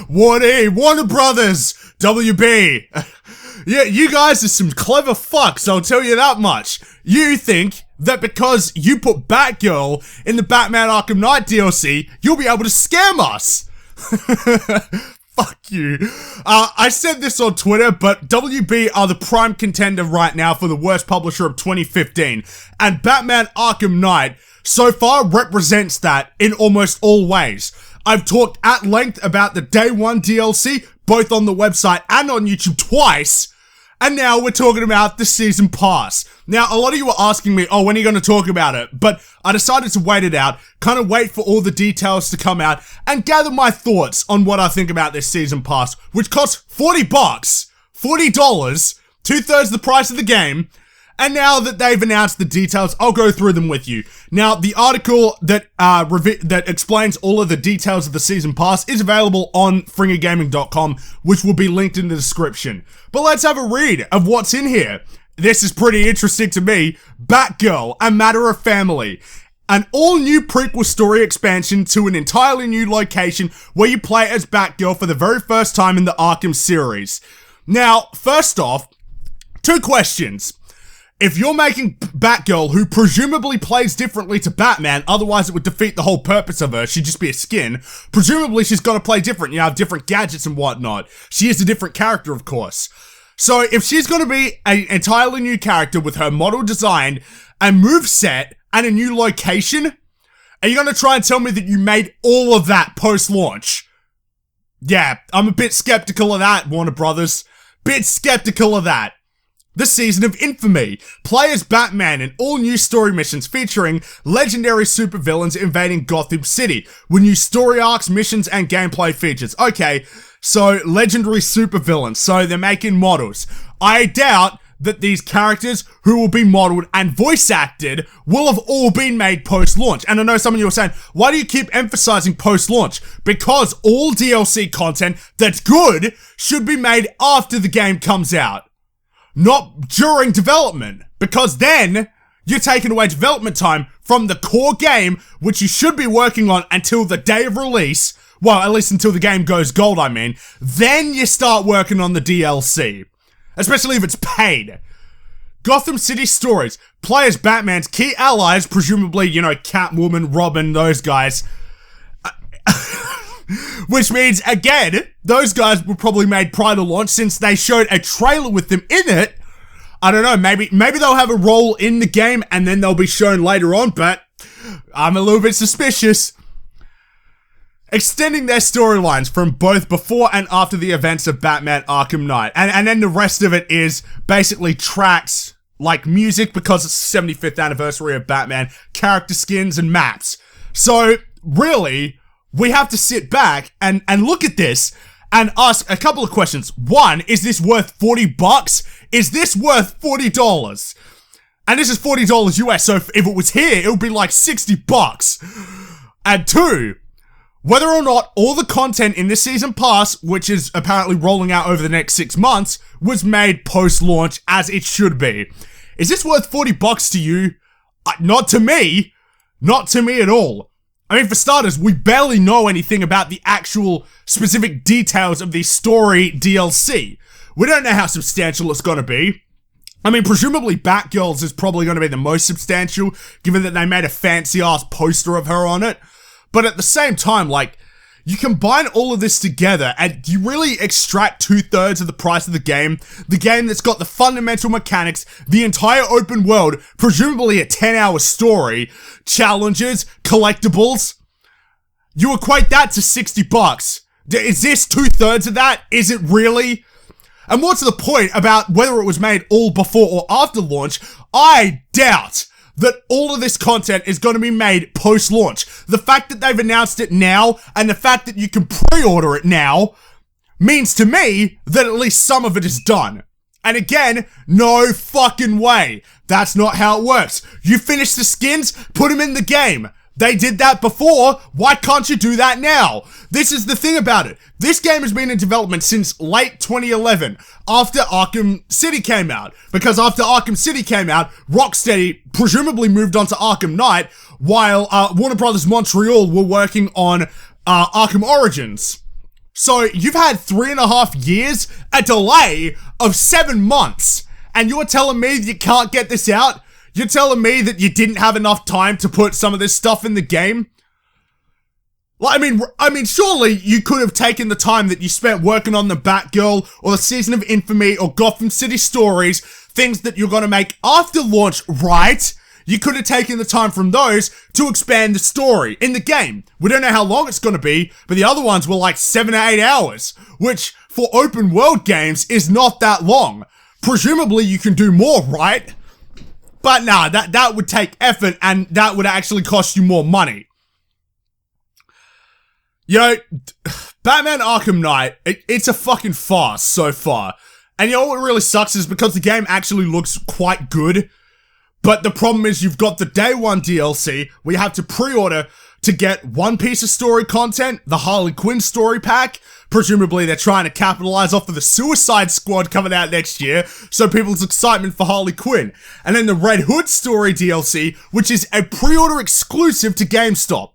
Warner Brothers, WB. Yeah, you guys are some clever fucks, I'll tell you that much. You think that because you put Batgirl in the Batman Arkham Knight DLC, you'll be able to scam us. Fuck you. I said this on Twitter, but WB are the prime contender right now for the worst publisher of 2015, and Batman Arkham Knight so far represents that in almost all ways. I've talked at length about the Day 1 DLC, both on the website and on YouTube twice, and now we're talking about the Season Pass. Now, a lot of you were asking me, oh, when are you going to talk about it? But I decided to wait it out, kind of wait for all the details to come out, and gather my thoughts on what I think about this Season Pass, which costs $40, $40, two-thirds the price of the game. And now that they've announced the details, I'll go through them with you. Now, the article that that explains all of the details of the Season Pass is available on FringyGaming.com, which will be linked in the description. But let's have a read of what's in here. This is pretty interesting to me. Batgirl, A Matter of Family. An all-new prequel story expansion to an entirely new location where you play as Batgirl for the very first time in the Arkham series. Now, first off, two questions. If you're making Batgirl, who presumably plays differently to Batman, otherwise it would defeat the whole purpose of her, she'd just be a skin, presumably she's got to play different, have different gadgets and whatnot. She is a different character, of course. So if she's going to be an entirely new character with her model design, a moveset, and a new location, are you going to try and tell me that you made all of that post-launch? Yeah, I'm a bit skeptical of that, Warner Brothers. Bit skeptical of that. The Season of Infamy. Play as Batman in all new story missions featuring legendary supervillains invading Gotham City with new story arcs, missions, and gameplay features. Okay, so legendary supervillains. So they're making models. I doubt that these characters who will be modeled and voice acted will have all been made post-launch. And I know some of you are saying, why do you keep emphasizing post-launch? Because all DLC content that's good should be made after the game comes out. Not during development, because then you're taking away development time from the core game, which you should be working on until the day of release. Well, at least until the game goes gold, I mean. Then you start working on the DLC, especially if it's paid. Gotham City stories. Play as Batman's key allies, presumably, Catwoman, Robin, those guys. Which means, again, those guys were probably made prior to launch since they showed a trailer with them in it. I don't know, maybe they'll have a role in the game and then they'll be shown later on, but I'm a little bit suspicious. Extending their storylines from both before and after the events of Batman Arkham Knight. And then the rest of it is basically tracks, like music because it's the 75th anniversary of Batman, character skins, and maps. So, really, we have to sit back and look at this and ask a couple of questions. One, is this worth $40? Is this worth $40? And this is $40 US, so if it was here, it would be like $60. And two, whether or not all the content in this Season Pass, which is apparently rolling out over the next 6 months, was made post-launch as it should be. Is this worth $40 to you? Not to me. Not to me at all. I mean, for starters, we barely know anything about the actual specific details of the story DLC. We don't know how substantial it's going to be. I mean, presumably Batgirl's is probably going to be the most substantial, given that they made a fancy-ass poster of her on it. But at the same time, you combine all of this together and you really extract two-thirds of the price of the game that's got the fundamental mechanics, the entire open world, presumably a 10-hour story, challenges, collectibles. You equate that to $60. Is this two-thirds of that? Is it really? And what's the point about whether it was made all before or after launch? I doubt that all of this content is going to be made post-launch. The fact that they've announced it now, and the fact that you can pre-order it now, means to me that at least some of it is done. And again, no fucking way. That's not how it works. You finish the skins, put them in the game. They did that before, why can't you do that now? This is the thing about it. This game has been in development since late 2011, after Arkham City came out. Because after Arkham City came out, Rocksteady presumably moved on to Arkham Knight, while Warner Brothers Montreal were working on Arkham Origins. So you've had 3.5 years, a delay of 7 months, and you're telling me that you can't get this out? You're telling me that you didn't have enough time to put some of this stuff in the game? Well, I mean, surely you could have taken the time that you spent working on the Batgirl or the Season of Infamy or Gotham City Stories, things that you're gonna make after launch, right? You could have taken the time from those to expand the story in the game. We don't know how long it's gonna be, but the other ones were like 7 to 8 hours, which for open world games is not that long. Presumably you can do more, right? But nah, that would take effort and that would actually cost you more money. You know, Batman Arkham Knight, it's a fucking farce so far. And you know what really sucks is because the game actually looks quite good, but the problem is you've got the day one DLC where you have to pre-order to get one piece of story content, the Harley Quinn story pack. Presumably they're trying to capitalize off of the Suicide Squad coming out next year, so people's excitement for Harley Quinn. And then the Red Hood story DLC, which is a pre-order exclusive to GameStop.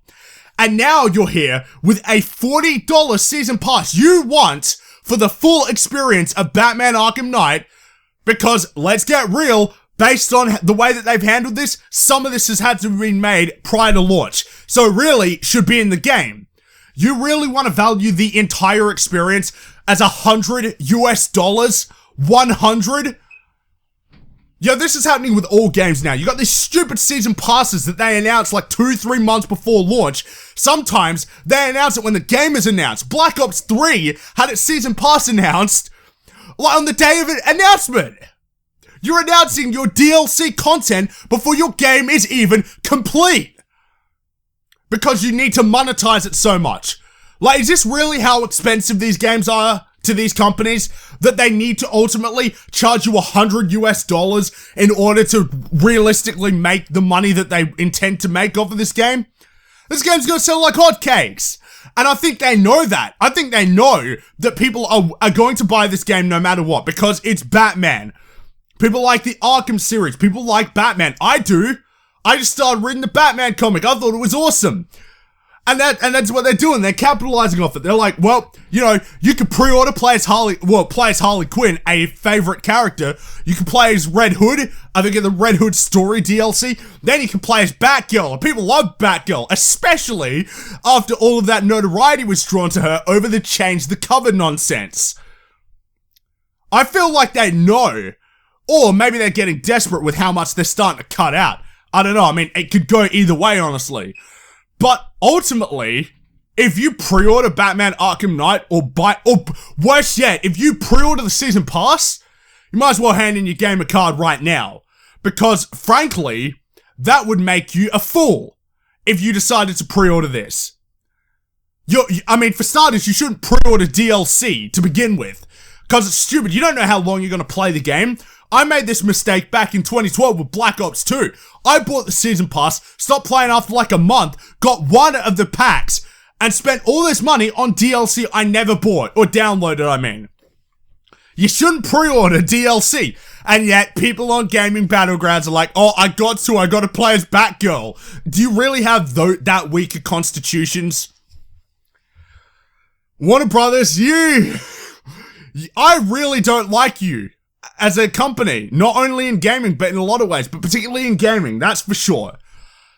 And now you're here with a $40 season pass you want for the full experience of Batman Arkham Knight, because let's get real, based on the way that they've handled this, some of this has had to be made prior to launch. So really should be in the game. You really want to value the entire experience as $100 US? 100? Yo, this is happening with all games now. You got these stupid season passes that they announce like 2-3 months before launch. Sometimes they announce it when the game is announced. Black Ops 3 had its season pass announced like on the day of an announcement. You're announcing your DLC content before your game is even complete. Because you need to monetize it so much. Like, is this really how expensive these games are to these companies? That they need to ultimately charge you $100 US in order to realistically make the money that they intend to make off of this game? This game's gonna sell like hotcakes. And I think they know that. I think they know that people are going to buy this game no matter what, because it's Batman. People like the Arkham series. People like Batman. I do. I just started reading the Batman comic. I thought it was awesome. And that's what they're doing. They're capitalizing off it. They're like, well, you know, you can pre-order play as Harley Quinn, a favorite character. You can play as Red Hood. I think in the Red Hood story DLC. Then you can play as Batgirl. And people love Batgirl, especially after all of that notoriety was drawn to her over the Change the Cover nonsense. I feel like they know. Or maybe they're getting desperate with how much they're starting to cut out. I don't know. I mean, it could go either way, honestly. But ultimately, if you pre-order Batman Arkham Knight or worse yet, if you pre-order the season pass, you might as well hand in your gamer card right now. Because frankly, that would make you a fool if you decided to pre-order this. I mean, for starters, you shouldn't pre-order DLC to begin with. Because it's stupid. You don't know how long you're going to play the game. I made this mistake back in 2012 with Black Ops 2. I bought the season pass, stopped playing after like a month, got one of the packs, and spent all this money on DLC I never bought, or downloaded, I mean. You shouldn't pre-order DLC, and yet people on gaming battlegrounds are like, oh, I got to play as Batgirl. Do you really have that weaker constitutions? Warner Brothers, I really don't like you. As a company, not only in gaming, but in a lot of ways, but particularly in gaming, that's for sure.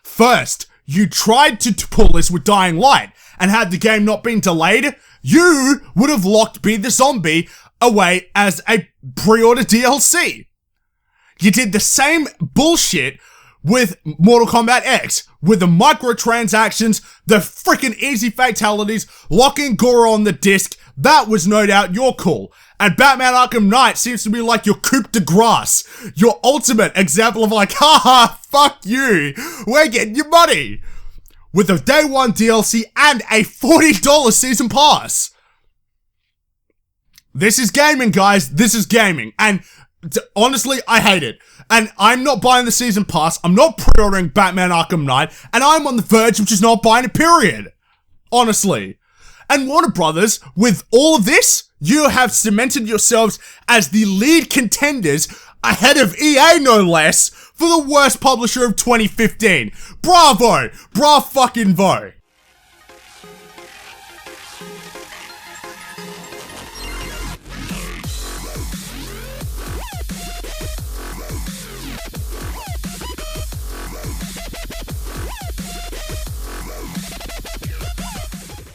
First, you tried to pull this with Dying Light, and had the game not been delayed, you would have locked Be the Zombie away as a pre-order DLC. You did the same bullshit with Mortal Kombat X, with the microtransactions, the freaking easy fatalities, locking Gore on the disc. That was no doubt your call. And Batman Arkham Knight seems to be like your coup de grace, your ultimate example of like, haha, fuck you, we're getting your money. With a day one DLC and a $40 season pass. This is gaming, guys, this is gaming. And honestly, I hate it. And I'm not buying the season pass, I'm not pre-ordering Batman Arkham Knight, and I'm on the verge of just not buying it, period. Honestly. And Warner Brothers, with all of this, you have cemented yourselves as the lead contenders ahead of EA no less for the worst publisher of 2015. Bravo! Bra fucking vo!